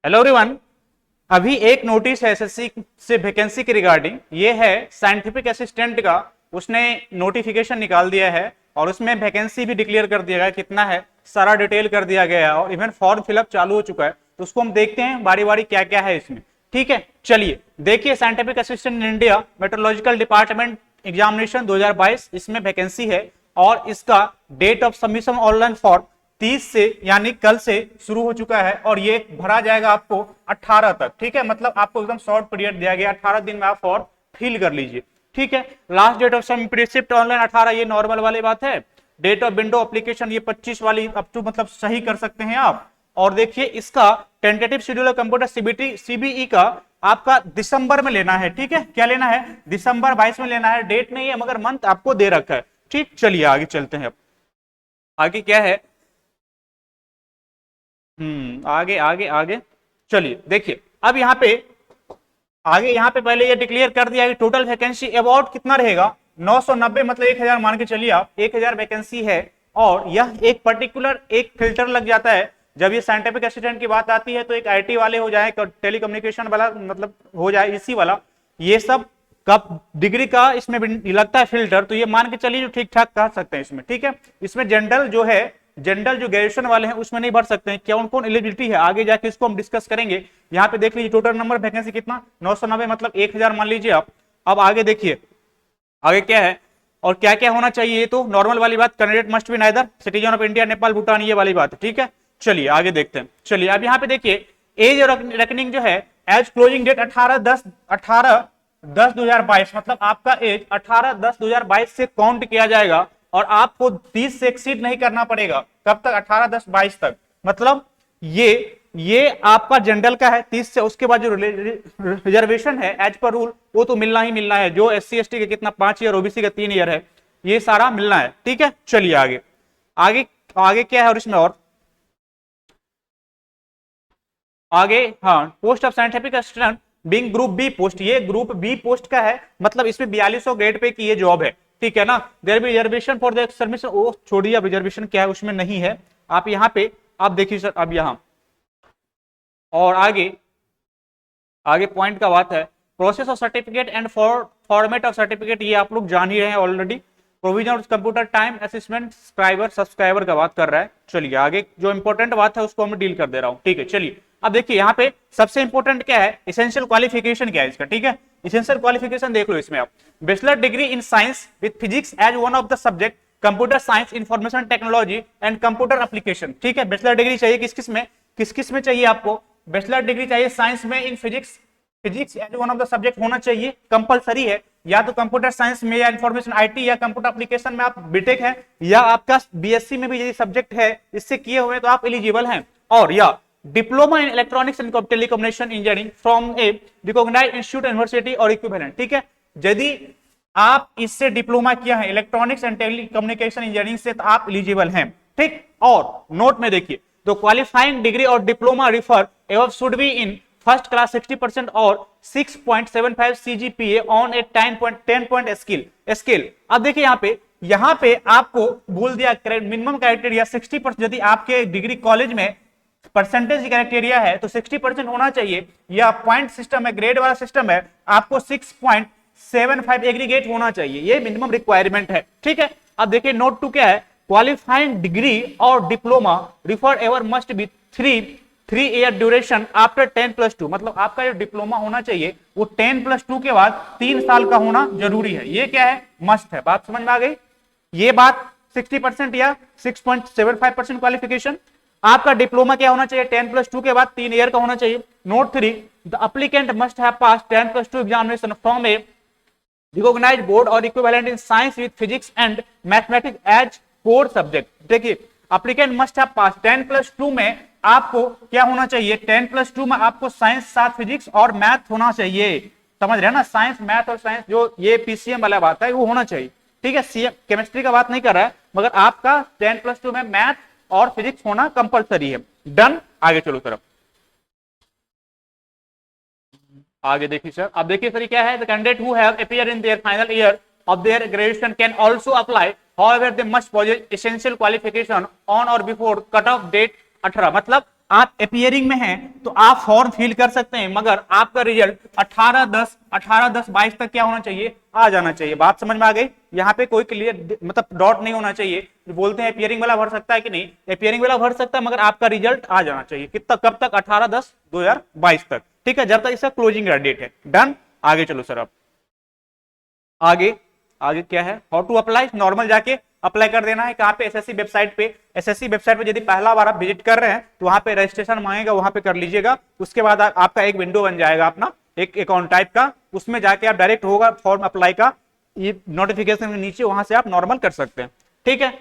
Hello everyone. अभी एक notice है एसएससी से वैकेंसी के रिगार्डिंग, ये है साइंटिफिक असिस्टेंट का। उसने नोटिफिकेशन निकाल दिया है और उसमें वैकेंसी भी डिक्लेयर कर दिया गया है, कितना है सारा डिटेल कर दिया गया है और इवन फॉर्म फिलअप चालू हो चुका है। तो उसको हम देखते हैं बारी बारी क्या क्या है इसमें। ठीक है, चलिए देखिए। Scientific assistant in India meteorological department examination 2022, इसमें वैकेंसी है और इसका date of submission online form 30 से यानी कल से शुरू हो चुका है और ये भरा जाएगा आपको 18 तक। ठीक है, मतलब आपको एकदम शॉर्ट पीरियड दिया गया, 18 दिन में आप फॉर्म फिल कर लीजिए। ठीक है, last date of submit receipt online 18, ये नॉर्मल वाली बात है। डेट ऑफ विंडो एप्लीकेशन ये 25 वाली अप टू, मतलब सही कर सकते हैं आप। और देखिए इसका tentative schedule computer CBT CBE का आपका दिसंबर में लेना है। ठीक है, क्या लेना है? दिसंबर 22 में लेना है। डेट नहीं है मगर मंथ आपको दे रखा है। ठीक, चलिए आगे चलते हैं। अब आगे क्या है? आगे आगे आगे चलिए देखिए। अब यहाँ पे आगे, यहाँ पे पहले ये डिक्लेयर कर दिया कि टोटल वैकेंसी अबाउट कितना रहेगा 990, मतलब 1000 मान के चलिए आप, 1000 वैकेंसी है। और यह एक पर्टिकुलर एक फिल्टर लग जाता है जब ये साइंटिफिक असिस्टेंट की बात आती है, तो एक आईटी वाले हो जाए, टेलीकम्युनिकेशन वाला मतलब हो जाए, इसी वाला ये सब कब डिग्री का इसमें लगता है फिल्टर, तो ये मान के चलिए जो ठीक ठाक कह सकते हैं इसमें। ठीक है, इसमें जनरल जो है, जनरल जो ग्रेजुएशन वाले हैं उसमें नहीं भर सकते हैं। कौन कौन एलिजिबिलिटी है आगे जाके इसको हम डिस्कस करेंगे। यहाँ पे देख लीजिए टोटल नंबर वैकेंसी कितना 990, मतलब 1000 मान लीजिए आप। अब आगे देखिए आगे क्या है और क्या क्या होना चाहिए। ये तो नॉर्मल वाली बात, candidate must be neither citizen of India, Nepal, Bhutan, ये वाली बात है। ठीक है, चलिए आगे देखते हैं। चलिए अब यहाँ पे देखिए एज रेकनिंग जो है एज क्लोजिंग डेट 18/10/2022, मतलब आपका एज 18/10/2022 से काउंट किया जाएगा और आपको 30 से एक्सीड नहीं करना पड़ेगा। कब तक? 18/10/22 तक। मतलब ये आपका जनरल का है 30 से, उसके बाद जो रिजर्वेशन है एज पर रूल वो तो मिलना ही मिलना है। जो SC ST के कितना 5 ईयर, ओबीसी का 3 ईयर है, ये सारा मिलना है। ठीक है, चलिए आगे आगे आगे क्या है और इसमें और आगे, हाँ, post of scientific assistant being group B post, ये ग्रुप बी पोस्ट का है, मतलब इसमें 4200 ग्रेड पे की ये जॉब है। ठीक है ना। There be reservation for the submission, ओ छोड़िए अब रिजर्वेशन क्या है उसमें नहीं है। आप यहाँ पे आप देखिए सर, अब यहाँ और आगे आगे पॉइंट का बात है process of certificate and format of certificate, ये आप लोग जान ही रहे हैं already. Provision of computer time assistant subscriber का बात कर रहा है। चलिए आगे जो इंपॉर्टेंट बात है उसको मैं डील कर दे रहा हूँ। ठीक है, चलिए अब देखिए यहाँ पे सबसे इंपॉर्टेंट क्या है, एसेंशियल क्वालिफिकेशन क्या है इसका। ठीक है, एसेंशियल क्वालिफिकेशन देख लो इसमें आप, bachelor degree in science with physics as one of the subject, computer science, information technology and computer application. ठीक है, बैचलर डिग्री चाहिए किस किस में चाहिए आपको? बैचलर डिग्री चाहिए साइंस में, in physics as one of the subject होना चाहिए, कंपलसरी है। या तो कंप्यूटर साइंस में या इंफॉर्मेशन आईटी या कंप्यूटर एप्लीकेशन में आप बीटेक है, या आपका बीएससी में भी यदि सब्जेक्ट है इससे किए हुए तो आप एलिजिबल हैं। और या diploma in electronics and telecommunication engineering from a recognised institute university और इक्विवेलेंट। ठीक है, यदि आप इससे डिप्लोमा किया है इलेक्ट्रॉनिक्स एंड टेलीकम्युनिकेशन इंजीनियरिंग से, तो आप एलिजिबल हैं। ठीक, और नोट में देखिए तो क्वालिफाइंग डिग्री और डिप्लोमा रिफर एवं should be in first class 60% और 6.75 CGPA on A 10 point scale. अब देखिए यहाँ पे आपको बोल दिया मिनिमम क्राइटेरिया 60%, यदि आपके डिग्री कॉलेज में परसेंटेज क्राइटेरिया है तो 60% होना चाहिए, या पॉइंट सिस्टम है, ग्रेड वाला सिस्टम है, आपको 6.75 एग्रीगेट होना चाहिए, ये मिनिमम रिक्वायरमेंट है। ठीक है, अब देखिए नोट 2 क्या है, क्वालिफाइंग डिग्री और diploma refer ever must be 3 year duration after 10+2, मतलब आपका जो डिप्लोमा होना चाहिए वो 10+2 के बाद 3 साल का होना जरूरी है। ये क्या है? मस्ट है। बात समझ में आ गई? ये बात 60% या 6.75% क्वालिफिकेशन। आपका डिप्लोमा क्या होना चाहिए? 10+2 के बाद 3 ईयर का होना चाहिए। Note 3, the applicant must have pass 10+2 examination from a recognised board और equivalent in science with physics and mathematics as core subject. देखिए एप्लीकेंट मस्ट हैव पास 10+2 में आपको क्या होना चाहिए? 10+2 में आपको साइंस साथ फिजिक्स और मैथ होना चाहिए। समझ रहे हैं ना, साइंस मैथ और साइंस जो ये पीसीएम वाला बात है वो होना चाहिए। ठीक है, सीएम केमिस्ट्री का बात नहीं कर रहा है, मगर आपका 10+2 में मैथ और फिजिक्स होना कंपलसरी है। डन, आगे चलो तरफ। आगे देखिए सर, अब देखिए सर क्या है, the candidate who have appear in their final year of their graduation can also apply, however they must possess essential qualification on or before cut off date 18, मतलब आप अपीयरिंग में हैं तो आप फॉर्म फिल कर सकते हैं, मगर आपका रिजल्ट 18/10 तक क्या होना चाहिए, आ जाना चाहिए। बात समझ में आ गई? यहाँ पे कोई क्लियर मतलब डॉट नहीं होना चाहिए। बोलते हैं अपीयरिंग वाला भर सकता है कि नहीं, अपीयरिंग वाला भर सकता है, मगर आपका रिजल्ट आ जाना चाहिए कितना, कब तक, 18/10/2022 तक, ठीक है, जब तक इसका क्लोजिंग डेट है। डन, आगे चलो सर। अब आगे आगे क्या है, हाउ टू अप्लाई, नॉर्मल जाके अप्लाई कर देना है। कहाँ पे, एसएससी वेबसाइट पे। एसएससी वेबसाइट पे यदि पहला बार आप विजिट कर रहे हैं तो वहां पे रजिस्ट्रेशन मांगेगा, वहां पे कर लीजिएगा। उसके बाद आपका एक विंडो बन जाएगा अपना, एक अकाउंट टाइप का, उसमें जाके आप डायरेक्ट होगा फॉर्म अप्लाई का ये नोटिफिकेशन के नीचे, वहां से आप नॉर्मल कर सकते हैं, ठीक है।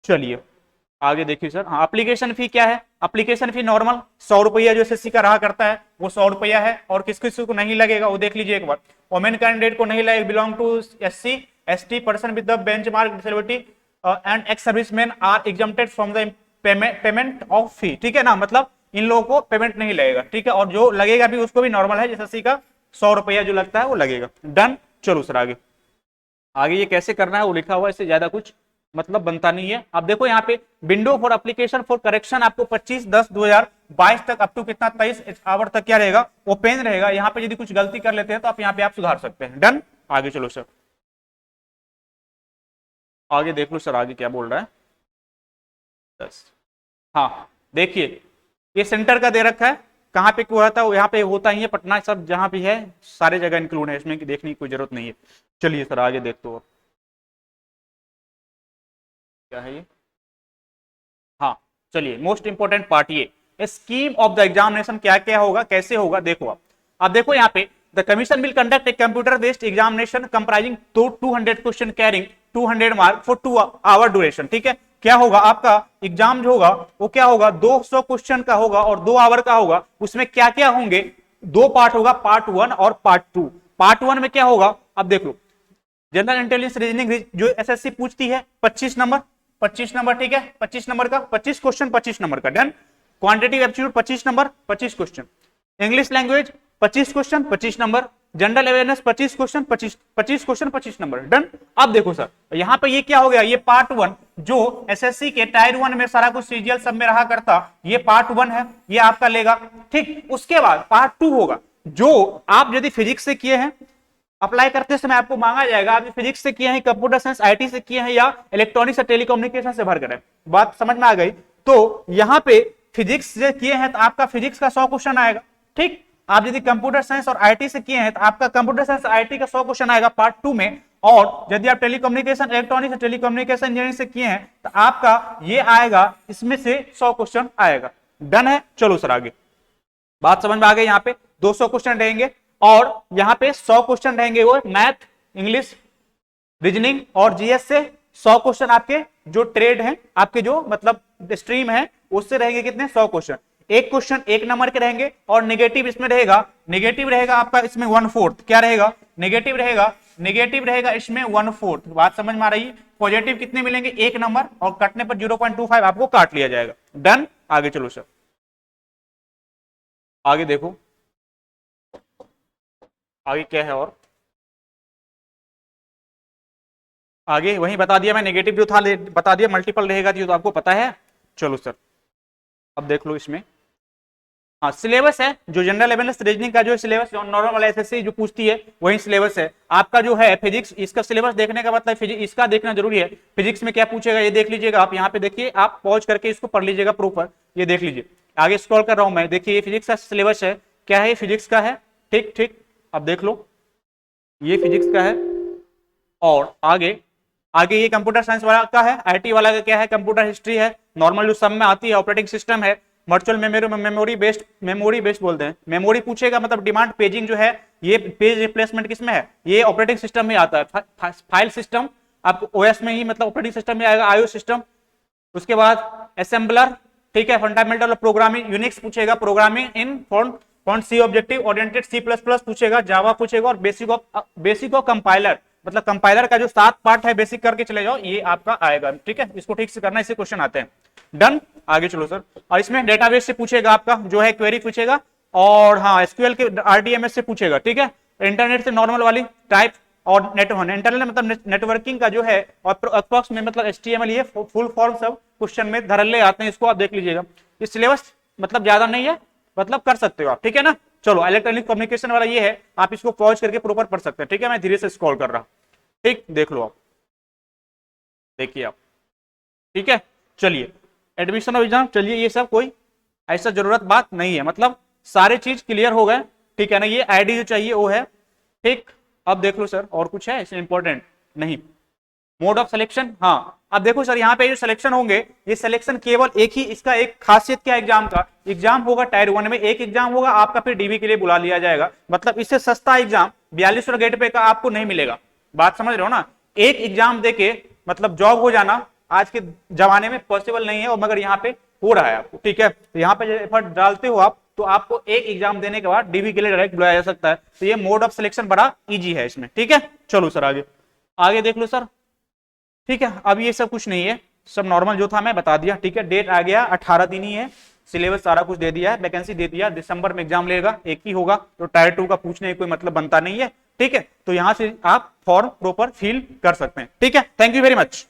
चलिए आगे देखिए सर। हाँ, एप्लीकेशन फी क्या है, एप्लीकेशन फी नॉर्मल 100 रुपया जो एसएससी का रहा करता है वो 100 रुपया है। और किस किस को नहीं लगेगा वो देख लीजिए एक बार। वोमेन कैंडिडेट को नहीं लगेगा, belong to SC ST, person with the benchmark disability and ex serviceman are exempted from the payment of fee, ठीक है ना, मतलब इन लोगों को पेमेंट नहीं लगेगा, ठीक है। और जो लगेगा भी उसको भी नॉर्मल है, एसएससी का 100 रुपया जो लगता है वो लगेगा। डन, चलो सर आगे। आगे ये कैसे करना है वो लिखा हुआ है, इससे ज्यादा कुछ मतलब बनता नहीं है। अब देखो यहाँ पे window for application for correction आपको 25/10/2022 तक अप टू कितना 23 आवर तक क्या रहेगा, ओपन रहेगा। यहाँ पे यदि कुछ गलती कर लेते हैं तो आप यहाँ पे आप सुधार सकते हैं। डन, आगे चलो सर। आगे देख लो सर, आगे क्या बोल रहा है। 10, हाँ देखिए ये सेंटर का दे रखा है, कहाँ पे क्यों रहता है, यहाँ पे होता ही है पटना, सब जहां भी है सारे जगह इंक्लूड है इसमें, कि देखने की कोई जरूरत नहीं है। चलिए सर आगे देखते हो क्या है ये। हाँ चलिए, मोस्ट इंपोर्टेंट पार्ट ये स्कीम ऑफ द एग्जामिनेशन क्या क्या होगा, कैसे होगा, देखो आप देखो यहाँ पे the commission will conduct a computer based examination comprising 200 question carrying 200 mark for 2 hour duration, ठीक है। क्या होगा आपका एग्जाम जो होगा वो क्या होगा, 200 क्वेश्चन का होगा और 2 आवर का होगा। उसमें क्या क्या होंगे, 2 पार्ट होगा, पार्ट 1 और पार्ट 2। पार्ट 1 में क्या होगा, अब देख लो, जनरल इंटेलिजेंस रीजनिंग जो एसएससी पूछती है 25 नंबर, 25 नंबर, ठीक है, 25 नंबर का 25 क्वेश्चन 25 नंबर का। Done, quantity aptitude 25 number 25 question, English language 25 question 25 number, general awareness 25 question 25 question 25 number. Done, अब देखो सर यहाँ पे ये क्या हो गया, ये पार्ट 1 जो एसएससी के टायर 1 में सारा कुछ सीजीएल सब में रहा करता, ये पार्ट 1 है, ये आपका लेगा, ठीक। उसके बाद पार्ट 2 होगा, जो आप यदि फिजिक्स से किए हैं अप्लाई करते समय आपको मांगा जाएगा, आप फिजिक्स से किए हैं, कंप्यूटर साइंस आईटी से किए हैं, या इलेक्ट्रॉनिक्स या टेलीकम्युनिकेशन से भर करें। बात समझ में आ गई? तो यहाँ पे फिजिक्स से किए हैं तो आपका फिजिक्स का 100 क्वेश्चन आएगा, ठीक। आप यदि कंप्यूटर साइंस और आईटी से किए हैं तो आपका कंप्यूटर साइंस आईटी का 100 क्वेश्चन आएगा पार्ट 2 में। और यदि आप टेलीकम्युनिकेशन इलेक्ट्रॉनिक्स टेलीकम्युनिकेशन इंजीनियरिंग से किए हैं तो आपका ये आएगा, इसमें से 100 क्वेश्चन आएगा। डन है, चलो सर आगे। बात समझ में आ गई? यहाँ पे 200 क्वेश्चन रहेंगे और यहाँ पे 100 क्वेश्चन रहेंगे वो मैथ, इंग्लिश, रीजनिंग और जीएस से। 100 क्वेश्चन आपके जो ट्रेड हैं, आपके जो मतलब स्ट्रीम है उससे रहेंगे कितने, 100 क्वेश्चन। एक क्वेश्चन 1 नंबर के रहेंगे और नेगेटिव इसमें रहेगा, नेगेटिव रहेगा आपका इसमें 1/4, क्या रहेगा, नेगेटिव रहेगा, नेगेटिव रहेगा इसमें 1/4। बात समझ में आ रही है? पॉजिटिव कितने मिलेंगे, 1 नंबर, और कटने पर 0.25 आपको काट लिया जाएगा। डन, आगे चलो सर। आगे देखो आगे क्या है, और आगे वही बता दिया मैं, नेगेटिव जो था बता दिया, मल्टीपल रहेगा जो तो आपको पता है। चलो सर अब देख लो इसमें। हाँ सिलेबस है जो जनरल अवेयरनेस रीजनिंग का जो सिलेबस नॉर्मल एसएससी जो पूछती है वही सिलेबस है आपका। जो है फिजिक्स, इसका सिलेबस देखने का मतलब फिजिक्स इसका देखना जरूरी है। फिजिक्स में क्या पूछेगा ये देख लीजिएगा आप, यहाँ पे देखिए, आप पॉज करके इसको पढ़ लीजिएगा प्रॉपर, ये देख लीजिए। आगे स्क्रॉल कर रहा हूं मैं, देखिए ये फिजिक्स का सिलेबस है, क्या है, फिजिक्स का है, ठीक ठीक। अब देख लो ये फिजिक्स का है, और आगे आगे ये कंप्यूटर साइंस वाला का है, आईटी वाला का क्या है, कंप्यूटर हिस्ट्री है, नॉर्मल जो सब में आती है, ऑपरेटिंग सिस्टम है, वर्चुअल मेमोरी बेस्ड बोलते हैं, मेमोरी पूछेगा, मतलब डिमांड पेजिंग जो है, ये पेज रिप्लेसमेंट किसमें है, ये ऑपरेटिंग सिस्टम में आता है, फाइल सिस्टम आपको ओएस में ही मतलब ऑपरेटिंग सिस्टम में आएगा, आईओ सिस्टम। उसके बाद असेंबलर, ठीक है, फंडामेंटल ऑफ प्रोग्रामिंग, यूनिक्स पूछेगा, programming in font C objective oriented C plus plus पूछेगा, जावा पूछेगा, और बेसिक ऑफ कंपाइलर, मतलब कंपाइलर का जो 7 पार्ट है बेसिक करके चले जाओ, ये आपका आएगा, ठीक है। इसको ठीक से करना, इससे क्वेश्चन आते हैं। डन, आगे चलो सर। और इसमें डेटाबेस से पूछेगा आपका जो है क्वेरी पूछेगा, और हाँ एसक्यूएल के आरडीएमएस से पूछेगा, ठीक है। इंटरनेट से नॉर्मल वाली टाइप, और इंटरनेट मतलब नेटवर्किंग का जो है, और अप्रॉक्स में मतलब एचटीएमएल, ये फुल फॉर्म सब क्वेश्चन में धरल्ले आते हैं, इसको आप देख लीजिएगा। ये सिलेबस मतलब ज्यादा नहीं है, मतलब कर सकते हो आप, ठीक है ना। चलो इलेक्ट्रॉनिक कम्युनिकेशन वाला ये है, आप इसको पॉज करके प्रॉपर पढ़ सकते हैं, ठीक है। मैं धीरे से स्क्रॉल कर रहा, ठीक, देख लो आप, देखिए आप, ठीक है। चलिए एडमिशन ऑफ एग्जाम, चलिए ये सब कोई ऐसा जरूरत बात नहीं है, मतलब सारे चीज क्लियर हो गए, ठीक है ना। ये आईडी जो चाहिए वो है, ठीक। अब देख लो सर और कुछ है इसमें इंपॉर्टेंट नहीं। मोड ऑफ सिलेक्शन, हाँ अब देखो सर यहाँ पे जो सिलेक्शन होंगे, ये सिलेक्शन केवल एक ही, इसका एक खासियत क्या एग्जाम का, एग्जाम होगा टायर 1 में एक एग्जाम होगा आपका, फिर डीबी के लिए बुला लिया जाएगा, मतलब इससे सस्ता एग्जाम 4200 गेट पे का आपको नहीं मिलेगा। बात समझ रहे हो ना, एक एग्जाम देके मतलब जॉब हो जाना आज के जमाने में पॉसिबल नहीं है, और मगर यहाँ पे हो रहा है आपको, ठीक है। तो यहाँ पे एफर्ट डालते हो आप तो आपको एक एग्जाम देने के बाद डीबी के लिए डायरेक्ट बुलाया जा सकता है। तो ये मोड ऑफ सिलेक्शन बड़ा इजी है इसमें, ठीक है। चलो सर आगे, आगे देख लो सर, ठीक है। अब ये सब कुछ नहीं है, सब नॉर्मल जो था मैं बता दिया, ठीक है। डेट आ गया 18 दिन ही है, सिलेबस सारा कुछ दे दिया है, वैकेंसी दे दिया, दिसंबर में एग्जाम लेगा, एक ही होगा, तो टायर 2 का पूछने का कोई मतलब बनता नहीं है, ठीक है। तो यहां से आप फॉर्म प्रॉपर फिल कर सकते हैं, ठीक है। Thank you very much.